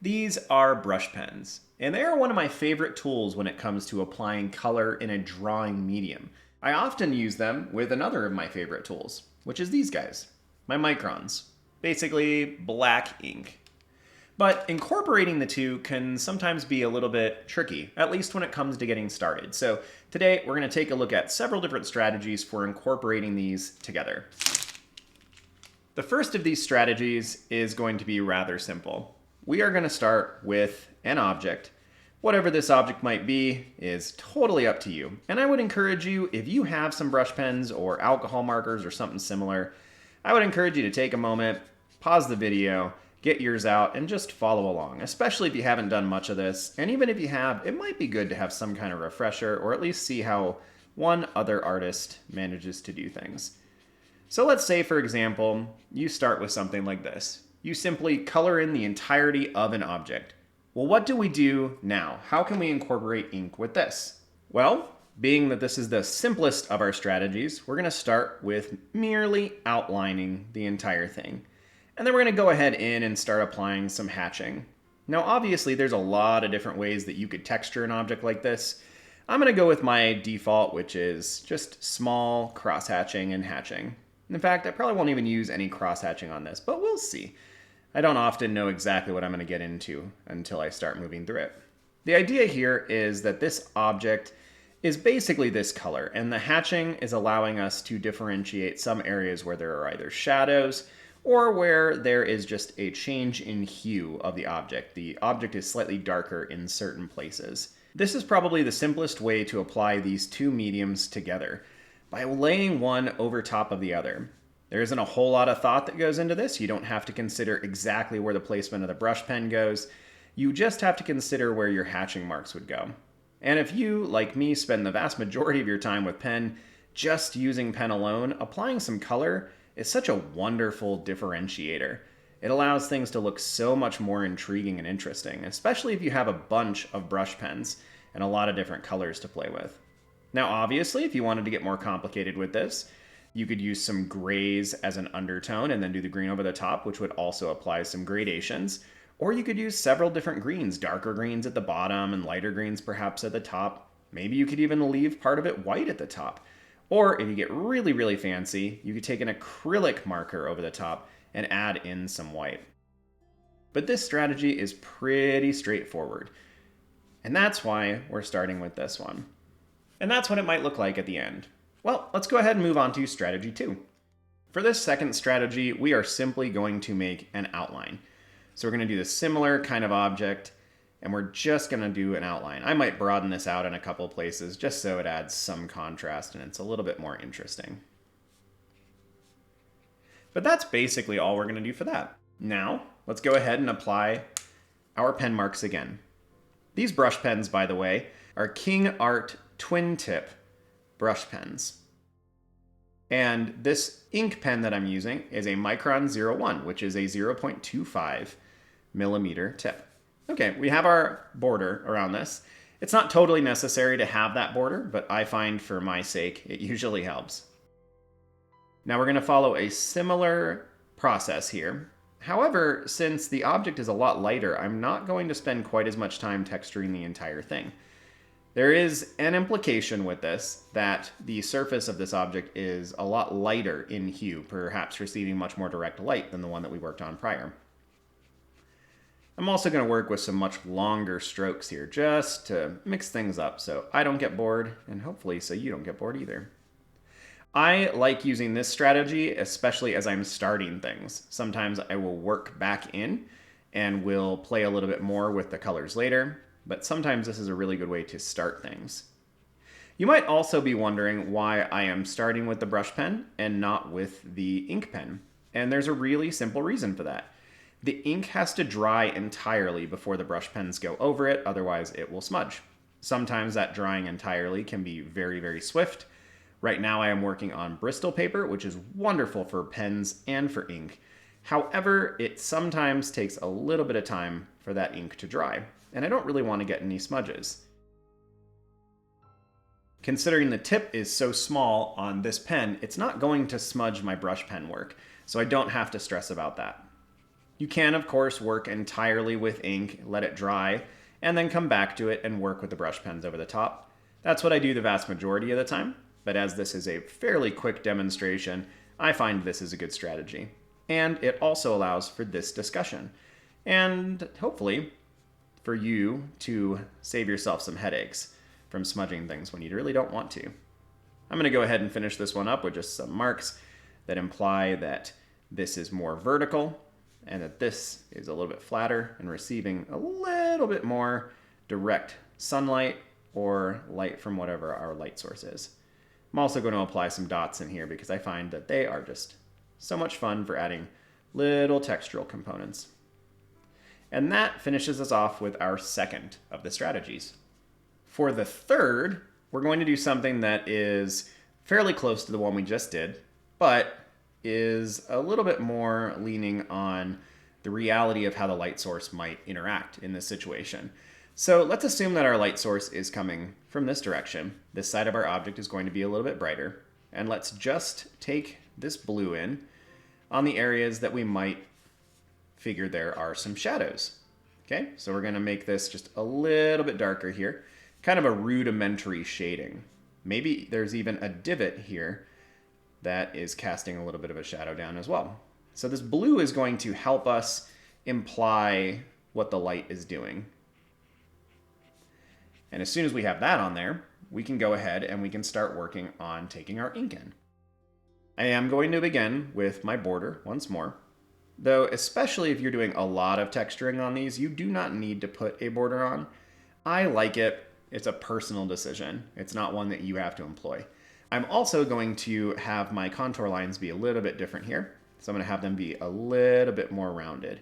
These are brush pens, and they are one of my favorite tools when it comes to applying color in a drawing medium. I often use them with another of my favorite tools, which is these guys, my microns. Basically, black ink. But incorporating the two can sometimes be a little bit tricky, at least when it comes to getting started. So today we're going to take a look at several different strategies for incorporating these together. The first of these strategies is going to be rather simple. We are going to start with an object. Whatever this object might be is totally up to you. And I would encourage you, if you have some brush pens or alcohol markers or something similar, I would encourage you to take a moment, pause the video, get yours out, and just follow along, especially if you haven't done much of this. And even if you have, it might be good to have some kind of refresher or at least see how one other artist manages to do things. So let's say, for example, you start with something like this. You simply color in the entirety of an object. Well, what do we do now? How can we incorporate ink with this? Well, being that this is the simplest of our strategies, we're going to start with merely outlining the entire thing. And then we're going to go ahead and start applying some hatching. Now, obviously, there's a lot of different ways that you could texture an object like this. I'm going to go with my default, which is just small cross-hatching and hatching. In fact, I probably won't even use any cross-hatching on this, but we'll see. I don't often know exactly what I'm going to get into until I start moving through it. The idea here is that this object is basically this color, and the hatching is allowing us to differentiate some areas where there are either shadows or where there is just a change in hue of the object. The object is slightly darker in certain places. This is probably the simplest way to apply these two mediums together, by laying one over top of the other. There isn't a whole lot of thought that goes into this. You don't have to consider exactly where the placement of the brush pen goes. You just have to consider where your hatching marks would go. And if you, like me, spend the vast majority of your time with pen just using pen alone, applying some color is such a wonderful differentiator. It allows things to look so much more intriguing and interesting, especially if you have a bunch of brush pens and a lot of different colors to play with. Now, obviously, if you wanted to get more complicated with this, you could use some grays as an undertone and then do the green over the top, which would also apply some gradations. Or you could use several different greens, darker greens at the bottom and lighter greens perhaps at the top. Maybe you could even leave part of it white at the top. Or if you get really, really fancy, you could take an acrylic marker over the top and add in some white. But this strategy is pretty straightforward. And that's why we're starting with this one. And that's what it might look like at the end. Well, let's go ahead and move on to strategy 2. For this second strategy, we are simply going to make an outline. So we're going to do the similar kind of object, and we're just going to do an outline. I might broaden this out in a couple of places just so it adds some contrast and it's a little bit more interesting. But that's basically all we're going to do for that. Now, let's go ahead and apply our pen marks again. These brush pens, by the way, are King Art twin tip brush pens. And this ink pen that I'm using is a Micron 01, which is a 0.25 millimeter tip. Okay, we have our border around this. It's not totally necessary to have that border, but I find for my sake, it usually helps. Now we're going to follow a similar process here. However, since the object is a lot lighter, I'm not going to spend quite as much time texturing the entire thing. There is an implication with this that the surface of this object is a lot lighter in hue, perhaps receiving much more direct light than the one that we worked on prior. I'm also going to work with some much longer strokes here just to mix things up so I don't get bored, and hopefully so you don't get bored either. I like using this strategy, especially as I'm starting things. Sometimes I will work back in and will play a little bit more with the colors later. But sometimes this is a really good way to start things. You might also be wondering why I am starting with the brush pen and not with the ink pen. And there's a really simple reason for that. The ink has to dry entirely before the brush pens go over it, otherwise it will smudge. Sometimes that drying entirely can be very, very swift. Right now I am working on Bristol paper, which is wonderful for pens and for ink. However, it sometimes takes a little bit of time for that ink to dry, and I don't really want to get any smudges. Considering the tip is so small on this pen, it's not going to smudge my brush pen work, so I don't have to stress about that. You can, of course, work entirely with ink, let it dry, and then come back to it and work with the brush pens over the top. That's what I do the vast majority of the time, but as this is a fairly quick demonstration, I find this is a good strategy. And it also allows for this discussion, and hopefully for you to save yourself some headaches from smudging things when you really don't want to. I'm going to go ahead and finish this one up with just some marks that imply that this is more vertical and that this is a little bit flatter and receiving a little bit more direct sunlight or light from whatever our light source is. I'm also going to apply some dots in here because I find that they are just so much fun for adding little textural components. And that finishes us off with our second of the strategies. For the third, we're going to do something that is fairly close to the one we just did, but is a little bit more leaning on the reality of how the light source might interact in this situation. So let's assume that our light source is coming from this direction. This side of our object is going to be a little bit brighter. And let's just take this blue in on the areas that we might figure there are some shadows. Okay, so we're going to make this just a little bit darker here, kind of a rudimentary shading. Maybe there's even a divot here that is casting a little bit of a shadow down as well. So this blue is going to help us imply what the light is doing. And as soon as we have that on there, we can go ahead and we can start working on taking our ink in. I am going to begin with my border once more, though especially if you're doing a lot of texturing on these, you do not need to put a border on. I like it. It's a personal decision. It's not one that you have to employ. I'm also going to have my contour lines be a little bit different here. So I'm going to have them be a little bit more rounded.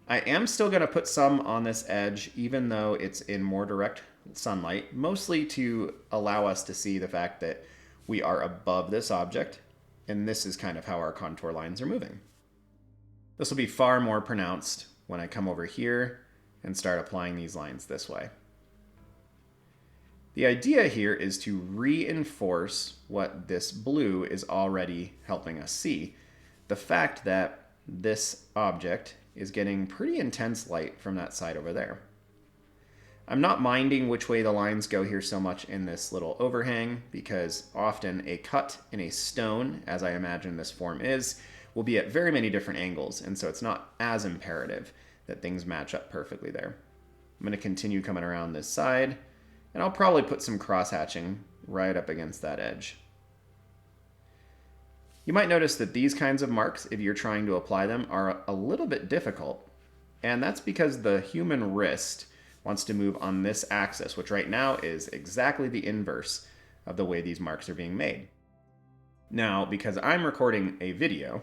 I am still going to put some on this edge, even though it's in more direct sunlight, mostly to allow us to see the fact that we are above this object, and this is kind of how our contour lines are moving. This will be far more pronounced when I come over here and start applying these lines this way. The idea here is to reinforce what this blue is already helping us see. The fact that this object is getting pretty intense light from that side over there. I'm not minding which way the lines go here so much in this little overhang, because often a cut in a stone, as I imagine this form is, will be at very many different angles, and so it's not as imperative that things match up perfectly there. I'm going to continue coming around this side, and I'll probably put some cross-hatching right up against that edge. You might notice that these kinds of marks, if you're trying to apply them, are a little bit difficult, and that's because the human wrist wants to move on this axis, which right now is exactly the inverse of the way these marks are being made. Now, because I'm recording a video,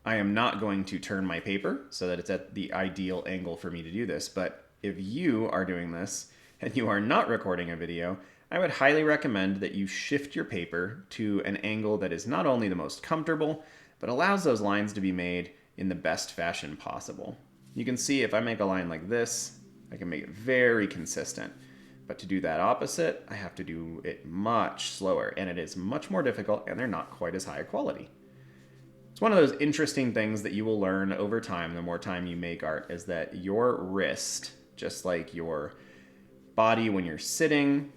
I am not going to turn my paper so that it's at the ideal angle for me to do this, but if you are doing this and you are not recording a video, I would highly recommend that you shift your paper to an angle that is not only the most comfortable, but allows those lines to be made in the best fashion possible. You can see if I make a line like this, I can make it very consistent. But to do that opposite, I have to do it much slower, and it is much more difficult, and they're not quite as high quality. It's one of those interesting things that you will learn over time, the more time you make art, is that your wrist, just like your body when you're sitting,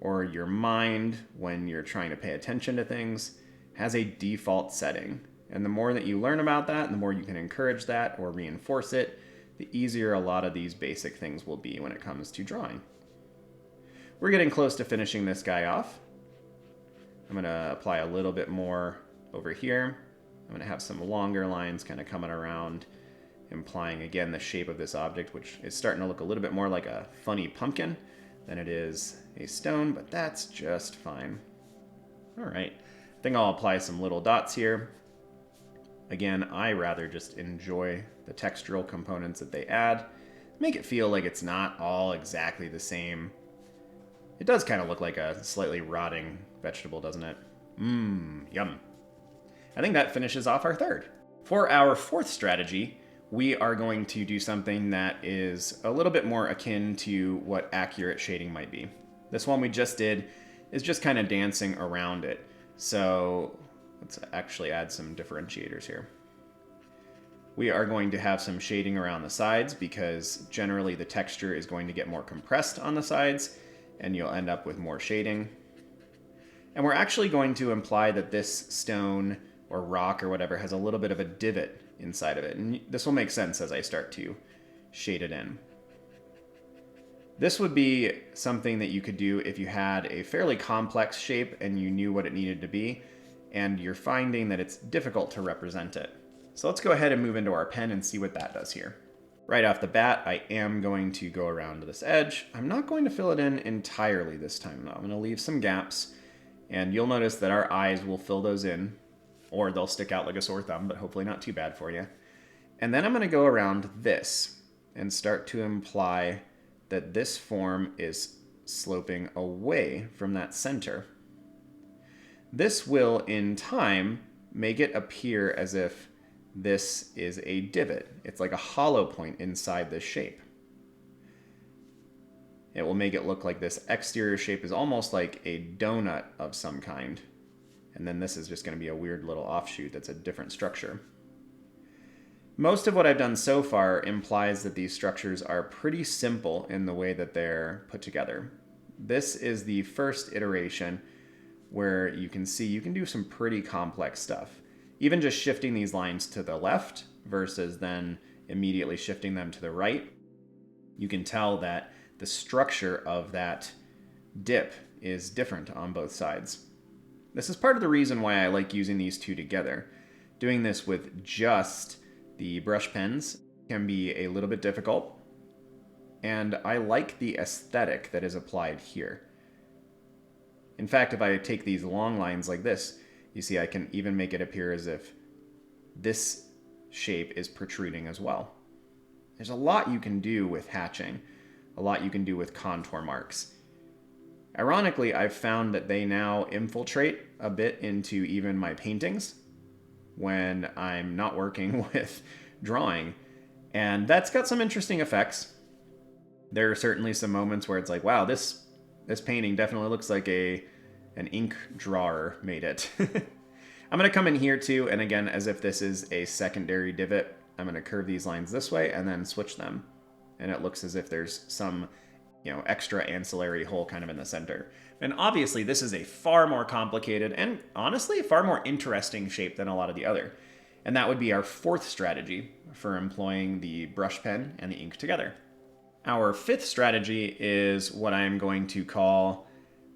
or your mind when you're trying to pay attention to things, has a default setting. And the more that you learn about that, and the more you can encourage that or reinforce it, the easier a lot of these basic things will be when it comes to drawing. We're getting close to finishing this guy off. I'm going to apply a little bit more over here. I'm going to have some longer lines kind of coming around, implying again the shape of this object, which is starting to look a little bit more like a funny pumpkin than it is a stone, but that's just fine. All right, I think I'll apply some little dots here. Again, I rather just enjoy the textural components that they add. Make it feel like it's not all exactly the same. It does kind of look like a slightly rotting vegetable, doesn't it? Yum. I think that finishes off our third. For our fourth strategy, we are going to do something that is a little bit more akin to what accurate shading might be. This one we just did is just kind of dancing around it. So let's actually add some differentiators here. We are going to have some shading around the sides because generally the texture is going to get more compressed on the sides and you'll end up with more shading. And we're actually going to imply that this stone or rock or whatever has a little bit of a divot inside of it. And this will make sense as I start to shade it in. This would be something that you could do if you had a fairly complex shape and you knew what it needed to be, and you're finding that it's difficult to represent it. So let's go ahead and move into our pen and see what that does here. Right off the bat, I am going to go around to this edge. I'm not going to fill it in entirely this time, though. I'm going to leave some gaps, and you'll notice that our eyes will fill those in, or they'll stick out like a sore thumb, but hopefully not too bad for you. And then I'm going to go around this and start to imply that this form is sloping away from that center. This will, in time, make it appear as if this is a divot. It's like a hollow point inside this shape. It will make it look like this exterior shape is almost like a donut of some kind. And then this is just going to be a weird little offshoot that's a different structure. Most of what I've done so far implies that these structures are pretty simple in the way that they're put together. This is the first iteration where you can see you can do some pretty complex stuff. Even just shifting these lines to the left versus then immediately shifting them to the right, you can tell that the structure of that dip is different on both sides. This is part of the reason why I like using these two together. Doing this with just the brush pens can be a little bit difficult, and I like the aesthetic that is applied here. In fact, if I take these long lines like this, you see I can even make it appear as if this shape is protruding as well. There's a lot you can do with hatching, a lot you can do with contour marks. Ironically, I've found that they now infiltrate a bit into even my paintings when I'm not working with drawing, and that's got some interesting effects. There are certainly some moments where it's like, wow, this painting definitely looks like an ink drawer made it. I'm going to come in here too, and again, as if this is a secondary divot, I'm going to curve these lines this way and then switch them. And it looks as if there's some, extra ancillary hole kind of in the center. And obviously this is a far more complicated and honestly far more interesting shape than a lot of the other. And that would be our fourth strategy for employing the brush pen and the ink together. Our fifth strategy is what I'm going to call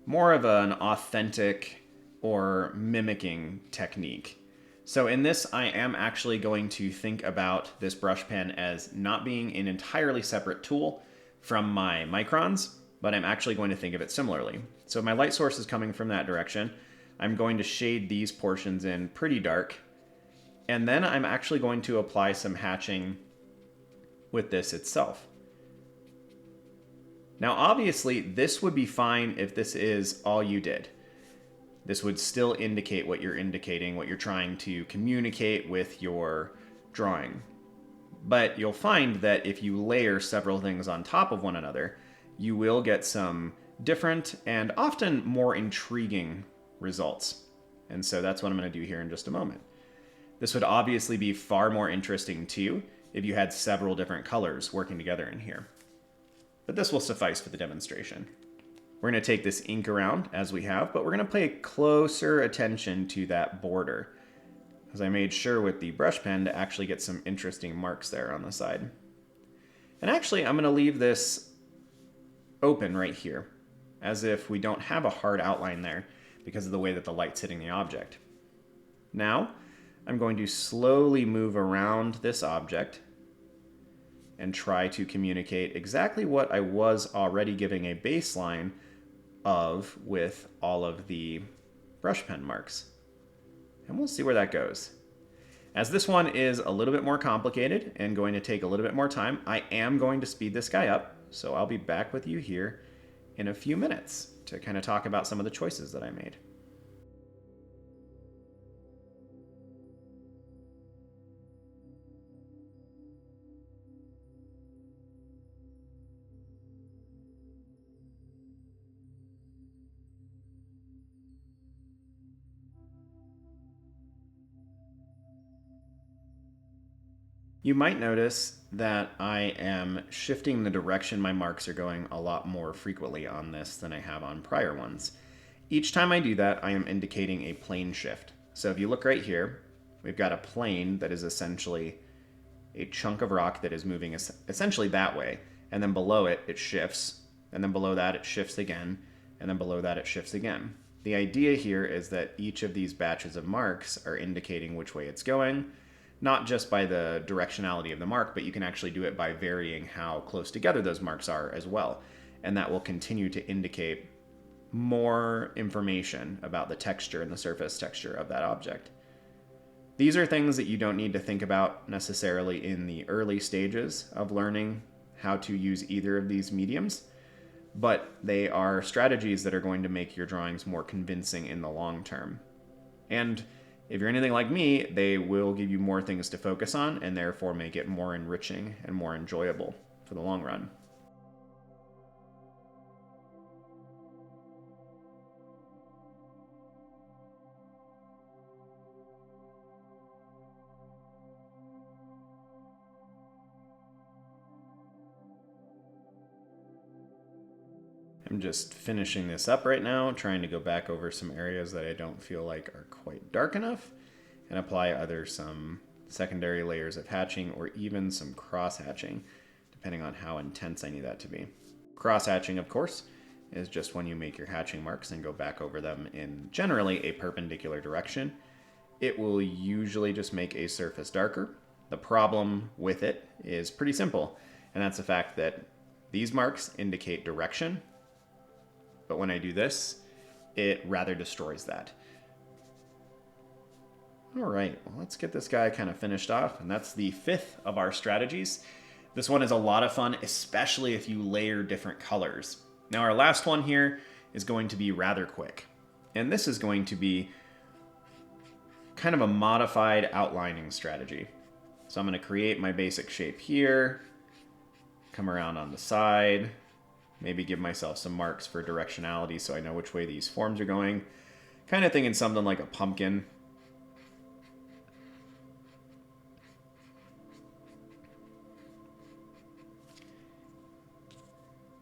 more of an authentic or mimicking technique. So in this, I am actually going to think about this brush pen as not being an entirely separate tool from my microns, but I'm actually going to think of it similarly. So if my light source is coming from that direction, I'm going to shade these portions in pretty dark, and then I'm actually going to apply some hatching with this itself. Now obviously this would be fine if this is all you did. This would still indicate what you're indicating, what you're trying to communicate with your drawing. But you'll find that if you layer several things on top of one another, you will get some different and often more intriguing results. And so that's what I'm going to do here in just a moment. This would obviously be far more interesting too if you had several different colors working together in here. But this will suffice for the demonstration. We're going to take this ink around as we have, but we're going to pay closer attention to that border, as I made sure with the brush pen to actually get some interesting marks there on the side. And actually, I'm going to leave this open right here, as if we don't have a hard outline there because of the way that the light's hitting the object. Now, I'm going to slowly move around this object and try to communicate exactly what I was already giving a baseline of with all of the brush pen marks. And we'll see where that goes. As this one is a little bit more complicated and going to take a little bit more time, I am going to speed this guy up, so I'll be back with you here in a few minutes to kind of talk about some of the choices that I made. You might notice that I am shifting the direction my marks are going a lot more frequently on this than I have on prior ones. Each time I do that, I am indicating a plane shift. So if you look right here, we've got a plane that is essentially a chunk of rock that is moving essentially that way, and then below it, it shifts, and then below that, it shifts again, and then below that, it shifts again. The idea here is that each of these batches of marks are indicating which way it's going, not just by the directionality of the mark, but you can actually do it by varying how close together those marks are as well. And that will continue to indicate more information about the texture and the surface texture of that object. These are things that you don't need to think about necessarily in the early stages of learning how to use either of these mediums, but they are strategies that are going to make your drawings more convincing in the long term. And if you're anything like me, they will give you more things to focus on and therefore make it more enriching and more enjoyable for the long run. I'm just finishing this up right now, trying to go back over some areas that I don't feel like are quite dark enough and apply either some secondary layers of hatching or even some cross hatching, depending on how intense I need that to be. Cross hatching, of course, is just when you make your hatching marks and go back over them in generally a perpendicular direction. It will usually just make a surface darker. The problem with it is pretty simple, and that's the fact that these marks indicate direction, but when I do this, it rather destroys that. All right, well, let's get this guy kind of finished off, and that's the 5th of our strategies. This one is a lot of fun, especially if you layer different colors. Now, our last one here is going to be rather quick, and this is going to be kind of a modified outlining strategy. So I'm going to create my basic shape here, come around on the side, maybe give myself some marks for directionality so I know which way these forms are going. Kind of thinking something like a pumpkin.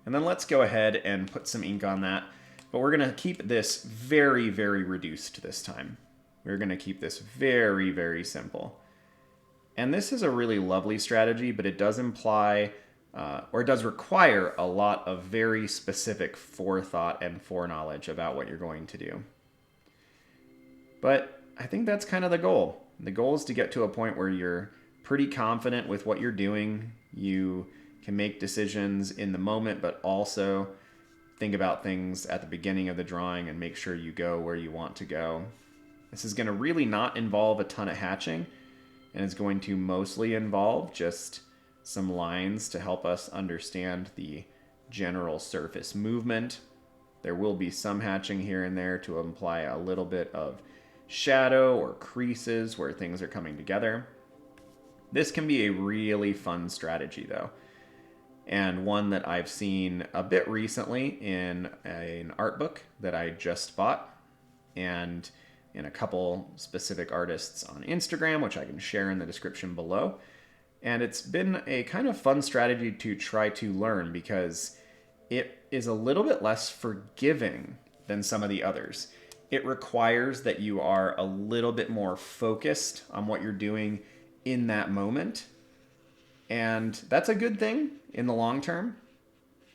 And then let's go ahead and put some ink on that. But we're going to keep this very, very reduced this time. We're going to keep this very, very simple. And this is a really lovely strategy, but it does imply or it does require a lot of very specific forethought and foreknowledge about what you're going to do. But I think that's kind of the goal. The goal is to get to a point where you're pretty confident with what you're doing. You can make decisions in the moment, but also think about things at the beginning of the drawing and make sure you go where you want to go. This is going to really not involve a ton of hatching, and it's going to mostly involve just some lines to help us understand the general surface movement. There will be some hatching here and there to imply a little bit of shadow or creases where things are coming together. This can be a really fun strategy though, and one that I've seen a bit recently in an art book that I just bought, and in a couple specific artists on Instagram, which I can share in the description below. And it's been a kind of fun strategy to try to learn because it is a little bit less forgiving than some of the others. It requires that you are a little bit more focused on what you're doing in that moment. And that's a good thing in the long term.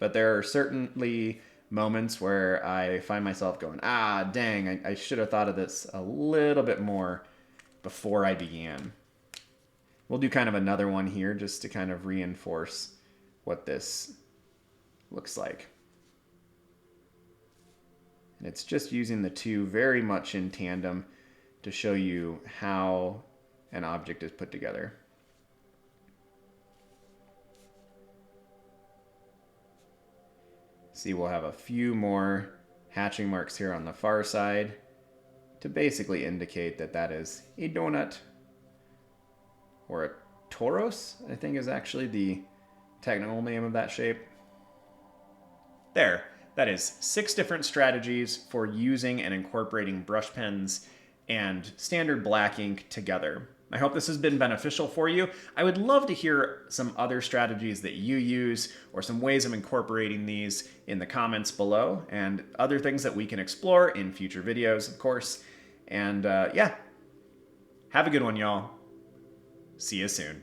But there are certainly moments where I find myself going, dang, I should have thought of this a little bit more before I began. We'll do kind of another one here just to kind of reinforce what this looks like. And it's just using the two very much in tandem to show you how an object is put together. See, we'll have a few more hatching marks here on the far side to basically indicate that that is a donut. Or a toros, I think is actually the technical name of that shape. There, that is 6 different strategies for using and incorporating brush pens and standard black ink together. I hope this has been beneficial for you. I would love to hear some other strategies that you use or some ways of incorporating these in the comments below, and other things that we can explore in future videos, of course. And yeah, have a good one, y'all. See you soon.